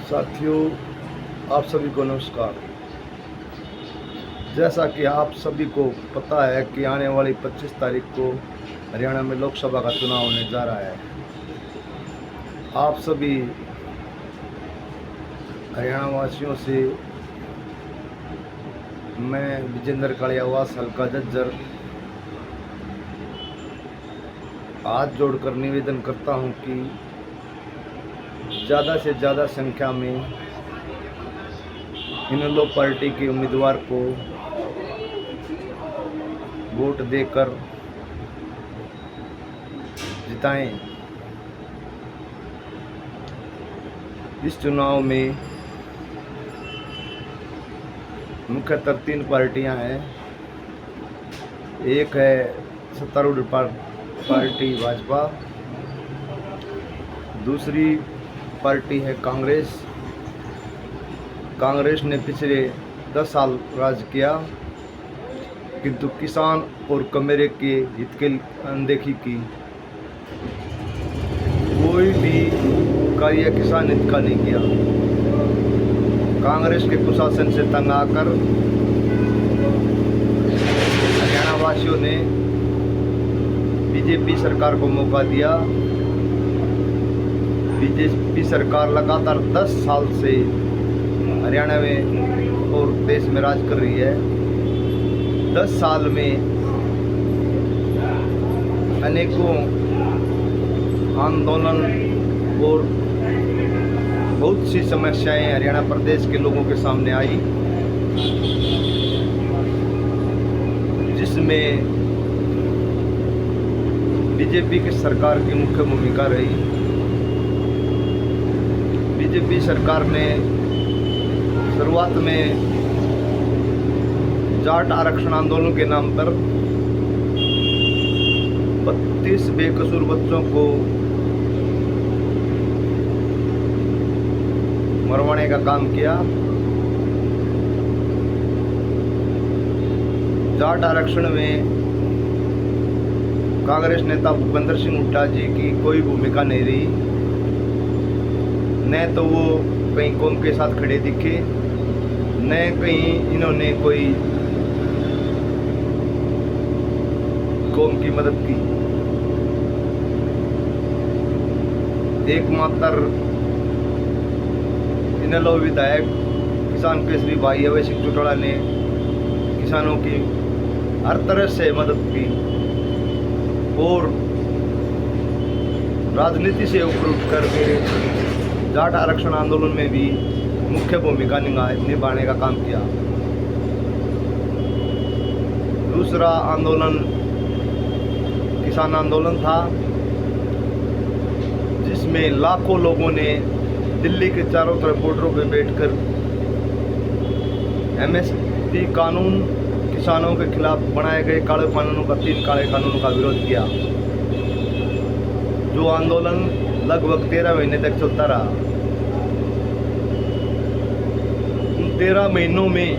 साथियों, आप सभी को नमस्कार। जैसा कि आप सभी को पता है कि आने वाली 25 तारीख को हरियाणा में लोकसभा का चुनाव होने जा रहा है। आप सभी हरियाणा वासियों से मैं विजेंद्र कालियावास हल्का झज्जर हाथ जोड़कर निवेदन करता हूं कि ज़्यादा से ज़्यादा संख्या में इनेलो पार्टी के उम्मीदवार को वोट देकर जिताएं। इस चुनाव में मुख्यतः 3 पार्टियां हैं। एक है सत्तारूढ़ पार्टी भाजपा, दूसरी पार्टी है कांग्रेस। कांग्रेस ने पिछले 10 साल राज किया, किंतु किसान और कमेरे के हित के अनदेखी की। कोई भी कार्य किसान हित का नहीं किया। कांग्रेस के कुशासन से तंग आकर हरियाणा वासियों ने बीजेपी सरकार को मौका दिया। बीजेपी सरकार लगातार 10 साल से हरियाणा में और देश में राज कर रही है। 10 साल में अनेकों आंदोलन और बहुत सी समस्याएं हरियाणा प्रदेश के लोगों के सामने आई, जिसमें बीजेपी की सरकार की मुख्य भूमिका रही। बीजेपी सरकार ने शुरुआत में जाट आरक्षण आंदोलन के नाम पर 32 बेकसूर बच्चों को मरवाने का काम किया। जाट आरक्षण में कांग्रेस नेता भूपेंद्र सिंह हुड्डा जी की कोई भूमिका नहीं रही। न तो वो कहीं कौम के साथ खड़े दिखे, न कहीं इन्होंने कोई कौम की मदद की। एकमात्र इनेलो विधायक किसान केसरी भाई अभय सिंह चौटाला ने किसानों की हर तरह से मदद की और राजनीति से ऊपर उठकर जाट आरक्षण आंदोलन में भी मुख्य भूमिका निभाने का काम किया। दूसरा आंदोलन किसान आंदोलन था, जिसमें लाखों लोगों ने दिल्ली के चारों तरफ बॉर्डरों पे बैठकर एमएसपी कानून, किसानों के खिलाफ बनाए गए काले कानूनों का 3 काले कानूनों का विरोध किया। जो आंदोलन लगभग 13 महीने तक चलता रहा। उन 13 महीनों में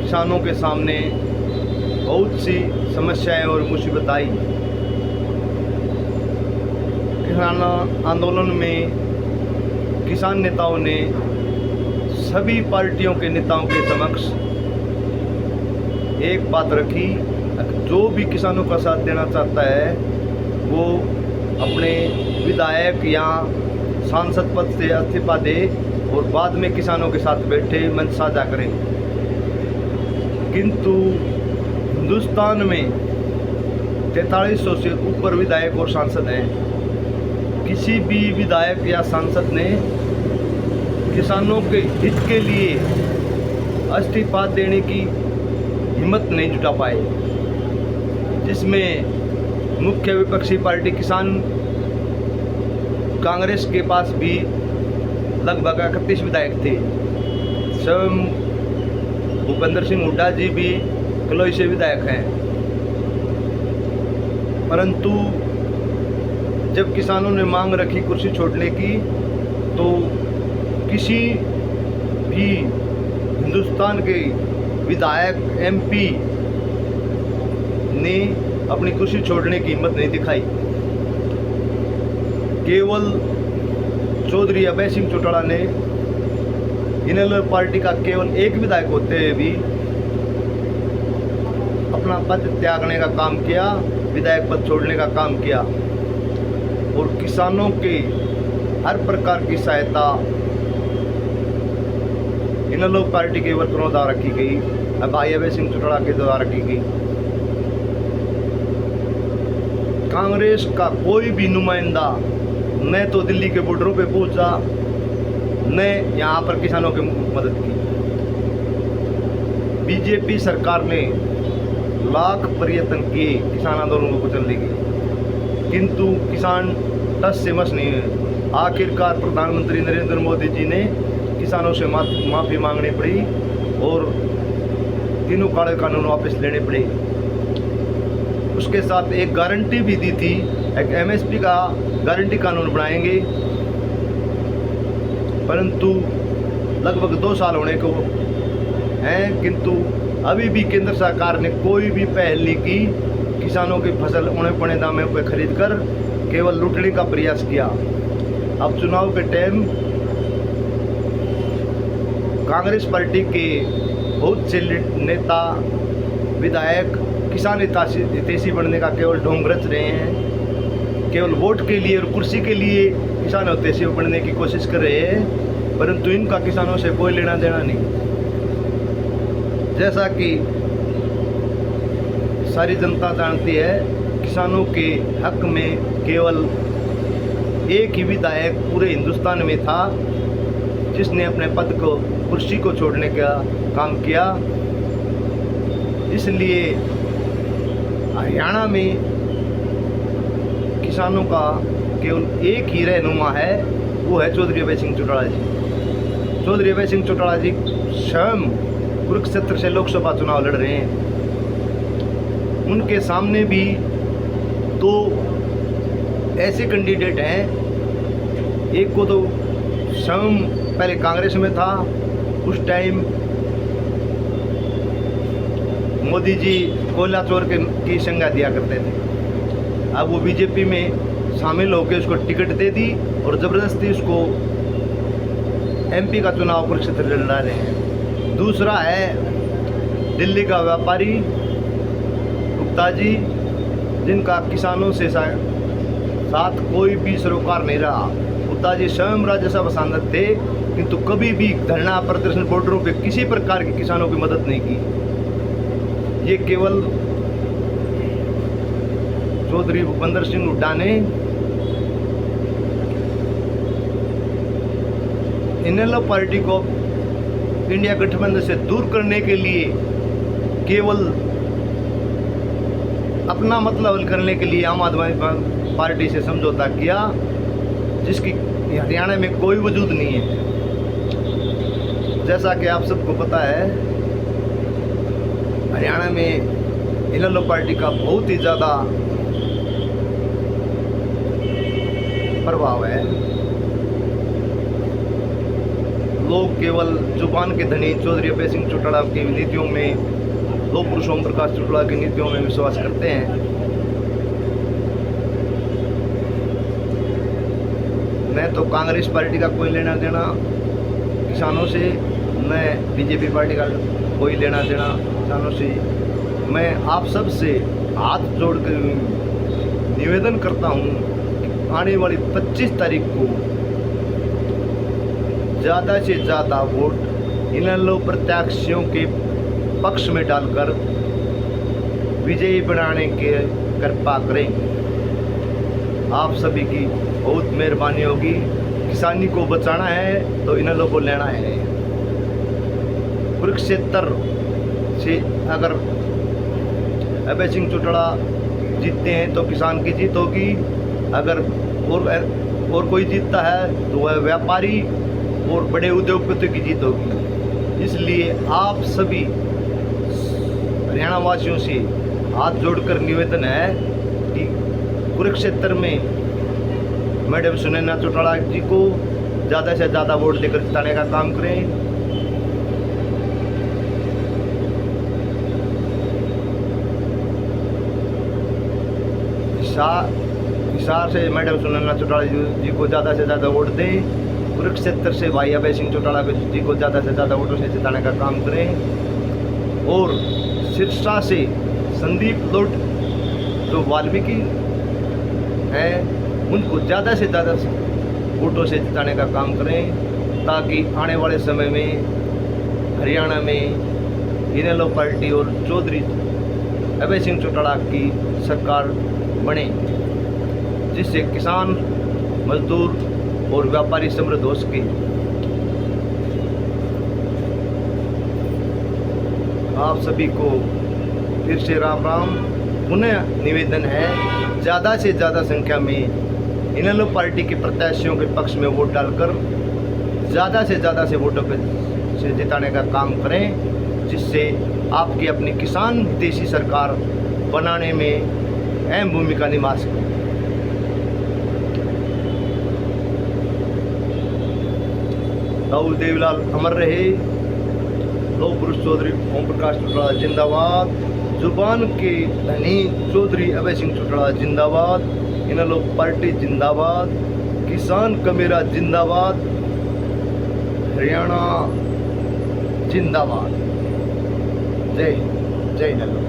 किसानों के सामने बहुत सी समस्याएं और मुसीबत आई। किसान आंदोलन में किसान नेताओं ने सभी पार्टियों के नेताओं के समक्ष एक बात रखी, जो भी किसानों का साथ देना चाहता है वो अपने विधायक या सांसद पद से इस्तीफा दे और बाद में किसानों के साथ बैठे मंच साझा करें। किंतु हिंदुस्तान में 4300 से ऊपर विधायक और सांसद हैं। किसी भी विधायक या सांसद ने किसानों के हित के लिए इस्तीफा देने की हिम्मत नहीं जुटा पाए, जिसमें मुख्य विपक्षी पार्टी किसान कांग्रेस के पास भी लगभग 31 विधायक थे। स्वयं भूपेंद्र सिंह हुड्डा जी भी कलोई से विधायक हैं। परंतु जब किसानों ने मांग रखी कुर्सी छोड़ने की, तो किसी भी हिंदुस्तान के विधायक एमपी ने अपनी कुर्सी छोड़ने की हिम्मत नहीं दिखाई। केवल चौधरी अभय सिंह चौटाला ने इनेलो पार्टी का केवल एक विधायक होते हुए भी अपना पद त्यागने का काम किया, विधायक पद छोड़ने का काम किया और किसानों के हर प्रकार की सहायता इनेलो पार्टी के वर्करों द्वारा की गई, भाई अभय सिंह चौटाला के द्वारा की गई। कांग्रेस का कोई भी नुमाइंदा न तो दिल्ली के बॉर्डरों पे पहुंचा, न यहाँ पर किसानों की मदद की। बीजेपी सरकार ने लाख प्रयत्न किए किसान आंदोलन को कुचलने के, किंतु किसान टस से मस नहीं हुए। आखिरकार प्रधानमंत्री नरेंद्र मोदी जी ने किसानों से माफ़ी मांगनी पड़ी और तीनों काले कानून वापस लेने पड़े। उसके साथ एक गारंटी भी दी थी, एक एमएसपी का गारंटी कानून बनाएंगे, परंतु लगभग 2 साल होने को हैं, किंतु अभी भी केंद्र सरकार ने कोई भी पहल नहीं की। किसानों की फसल औने पौने दामों पर खरीद कर केवल लूटने का प्रयास किया। अब चुनाव के टाइम कांग्रेस पार्टी के बहुत से नेता विधायक किसान हितैषी बनने का केवल ढोंग रच रहे हैं, केवल वोट के लिए और कुर्सी के लिए किसान हितैषी बनने की कोशिश कर रहे हैं, परंतु इनका किसानों से कोई लेना देना नहीं। जैसा कि सारी जनता जानती है, किसानों के हक में केवल एक ही विधायक पूरे हिंदुस्तान में था जिसने अपने पद को, कुर्सी को छोड़ने का काम किया। इसलिए हरियाणा में किसानों का केवल एक ही रहनुमा है, वो है चौधरी अभय सिंह चौटाला जी। चौधरी अभय सिंह चौटाला जी स्वयं कुरुक्षेत्र से लोकसभा चुनाव लड़ रहे हैं। उनके सामने भी 2 ऐसे कैंडिडेट हैं, एक को तो स्वयं पहले कांग्रेस में था, उस टाइम मोदी जी कोयला चोर की संज्ञा दिया करते थे। अब वो बीजेपी में शामिल होकर उसको टिकट दे दी और ज़बरदस्ती उसको एमपी का चुनाव कुरुक्षेत्र लड़ा रहे हैं। दूसरा है दिल्ली का व्यापारी गुप्ता जी, जिनका किसानों से साथ कोई भी सरोकार नहीं रहा। गुप्ता जी स्वयं राज्यसभा सांसद थे, किंतु कभी भी धरना प्रदर्शन बॉर्डरों पे किसी प्रकार की किसानों की मदद नहीं की। ये केवल चौधरी भूपेंद्र सिंह हुड्डा ने इनेलो पार्टी को इंडिया गठबंधन से दूर करने के लिए केवल अपना मतलब हल करने के लिए आम आदमी पार्टी से समझौता किया, जिसकी हरियाणा में कोई वजूद नहीं है। जैसा कि आप सबको पता है, हरियाणा में इनेलो पार्टी का बहुत ही ज़्यादा प्रभाव है। लोग केवल जुबान के धनी चौधरी अभय सिंह चौटाला की नीतियों में, लोग पुरुष ओम प्रकाश चौटाला की नीतियों में विश्वास करते हैं। न तो कांग्रेस पार्टी का कोई लेना देना किसानों से, न बीजेपी पार्टी का कोई लेना देना किसानों से। मैं आप सब से हाथ जोड़कर निवेदन करता हूं कि आने वाली 25 तारीख को ज़्यादा से ज़्यादा वोट इनेलो प्रत्याशियों के पक्ष में डालकर विजयी बनाने के कृपा करें। आप सभी की बहुत मेहरबानी होगी। किसानी को बचाना है तो इनेलो को लेना है। कुरुक्षेत्र से अगर अभय सिंह चौटाला जीतते हैं तो किसान की जीत होगी, अगर और कोई जीतता है तो वह व्यापारी और बड़े उद्योगपतियों की जीत होगी। इसलिए आप सभी हरियाणा वासियों से हाथ जोड़कर निवेदन है कि कुरुक्षेत्र में मैडम सुनैना चौटाला जी को ज़्यादा से ज़्यादा वोट देकर जिताने का काम करें। हिसार से मैडम सुनैना चौटाला जी को ज़्यादा से ज़्यादा वोट दें कुरुक्षेत्र से भाई अभय सिंह चौटाला जी को ज़्यादा से ज़्यादा वोटों से जिताने का काम करें। और सिरसा से संदीप लोट जो वाल्मीकि हैं उनको ज़्यादा से ज़्यादा वोटों से जिताने का काम करें, ताकि आने वाले समय में हरियाणा में इनेलो पार्टी और चौधरी अभय सिंह चौटाला की सरकार बने, जिससे किसान, मजदूर और व्यापारी समृद्ध हो सके। आप सभी को फिर से राम राम। पुनः निवेदन है, ज़्यादा से ज़्यादा संख्या में इनेलो पार्टी के प्रत्याशियों के पक्ष में वोट डालकर ज़्यादा से ज़्यादा से वोटों से जिताने का काम करें, जिससे आपकी अपनी किसान हितैषी सरकार बनाने में अहम भूमिका निभा सके। ताऊ देवीलाल अमर रहे। लौह पुरुष चौधरी ओम प्रकाश चौटाला जिंदाबाद। जुबान के धनी चौधरी अभय सिंह चौटाला जिंदाबाद। इनेलो पार्टी जिंदाबाद। किसान कमेरा जिंदाबाद। हरियाणा जिंदाबाद। जय जय इनेलो।